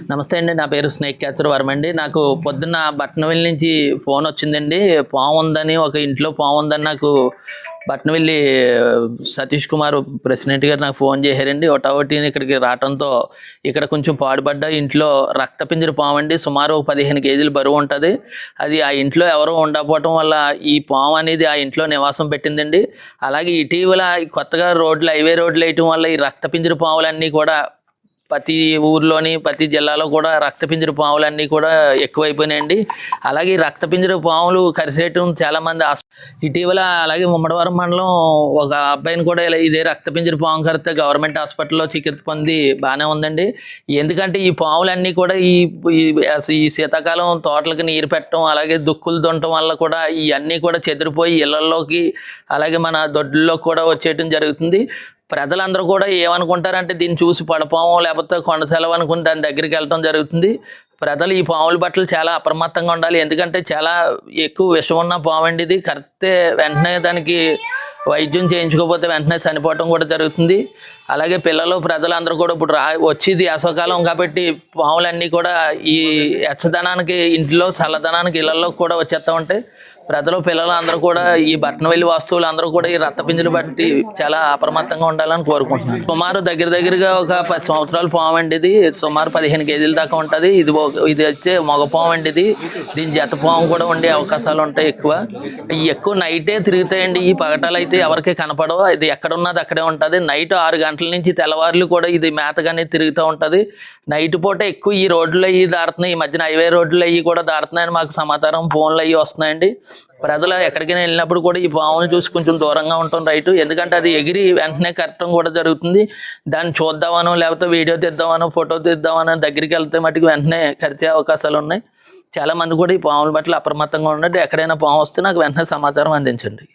నమస్తే అండి. నా పేరు స్నేక్ క్యాచర్ వర్మ అండి. నాకు పొద్దున్న బట్నవెల్లి నుంచి ఫోన్ వచ్చిందండి. పాము ఉందని, ఒక ఇంట్లో పాము ఉందని నాకు బట్నవెల్లి సతీష్ కుమార్ ప్రెసిడెంట్ గారు నాకు ఫోన్ చేశారండి. ఒకటి ఇక్కడికి రావడంతో ఇక్కడ కొంచెం పాడుపడ్డ ఇంట్లో రక్తపింజర పాము అండి. సుమారు 15 కేజీలు బరువు ఉంటుంది. అది ఆ ఇంట్లో ఎవరో ఉండకపోవటం వల్ల ఈ పాము అనేది ఆ ఇంట్లో నివాసం పెట్టిందండి. అలాగే ఇటీవల కొత్తగా హైవే రోడ్లు వేయటం వల్ల ఈ రక్తపింజర పాములన్నీ కూడా ప్రతి ఊర్లోని ప్రతి జిల్లాలో కూడా రక్తపింజర పాములన్నీ కూడా ఎక్కువైపోయినాయండి. అలాగే ఈ రక్తపింజర పాములు కరిసేయటం చాలామంది ఇటీవల అలాగే ముమ్మడివరం మండలం ఒక అబ్బాయిని కూడా ఇలా ఇదే రక్తపింజర పాము కరిస్తే గవర్నమెంట్ హాస్పిటల్లో చికిత్స పొంది బాగానే ఉందండి. ఎందుకంటే ఈ పాములన్నీ కూడా ఈ శీతాకాలం తోటలకు నీరు పెట్టడం, అలాగే దుక్కులు దున్నటం వల్ల కూడా ఇవన్నీ కూడా చెదిరిపోయి ఇళ్లలోకి అలాగే మన దొడ్లలోకి కూడా వచ్చేయటం జరుగుతుంది. ప్రజలందరూ కూడా ఏమనుకుంటారంటే దీన్ని చూసి పడపాము లేకపోతే కొండ సెలవు అనుకుని దాని దగ్గరికి వెళ్ళడం జరుగుతుంది. ప్రజలు ఈ పాముల పట్ల చాలా అప్రమత్తంగా ఉండాలి. ఎందుకంటే చాలా ఎక్కువ విషం ఉన్న పాము అండి ఇది. కరెక్టే వెంటనే దానికి వైద్యం చేయించుకోకపోతే వెంటనే చనిపోవటం కూడా జరుగుతుంది. అలాగే ప్రజలందరూ కూడా ఇప్పుడు వచ్చేది వేసవకాలం కాబట్టి పాములన్నీ కూడా ఈ ఎచ్చదనానికి ఇంట్లో చల్లదనానికి ఇళ్లలో కూడా వచ్చేస్తూ ఉంటాయి. పిల్లలు అందరూ కూడా ఈ బట్నవెల్లి వస్తువులు అందరూ కూడా ఈ రక్తపింజలు బట్టి చాలా అప్రమత్తంగా ఉండాలని కోరుకుంటున్నాను. సుమారు దగ్గర ఒక 10 సంవత్సరాల పాము అండి ఇది. సుమారు 15 కేజీల దాకా ఉంటుంది. ఇది వచ్చే మగ పాము అండి ఇది. దీని జత పాము కూడా ఉండే అవకాశాలు ఉంటాయి ఎక్కువ. ఎక్కువ నైటే తిరుగుతాయండి. ఈ పగటాలు అయితే ఎవరికి కనపడవు. ఇది ఎక్కడ ఉన్నది అక్కడే ఉంటుంది. నైట్ 6 గంటల నుంచి తెల్లవారులు కూడా ఇది మేతగానే తిరుగుతూ ఉంటుంది. నైట్ పూట ఎక్కువ ఈ రోడ్లు అవి దాడుతున్నాయి. ఈ మధ్యన హైవే రోడ్లు అవి కూడా దాడుతున్నాయని మాకు సమాచారం ఫోన్లు అవి వస్తున్నాయండి. ప్రజలు ఎక్కడికైనా వెళ్ళినప్పుడు కూడా ఈ పామును చూసి కొంచెం దూరంగా ఉండటం రైటు. ఎందుకంటే అది ఎగిరి వెంటనే కట్టడం కూడా జరుగుతుంది. దాన్ని చూద్దామనో లేకపోతే వీడియో తీద్దామనో ఫోటో తీద్దామనో దగ్గరికి వెళ్తే మటుకు వెంటనే కరిచే అవకాశాలు ఉన్నాయి. చాలామంది కూడా ఈ పాముల పట్ల అప్రమత్తంగా ఉన్నట్టు ఎక్కడైనా పాము వస్తే నాకు వెంటనే సమాచారం అందించండి.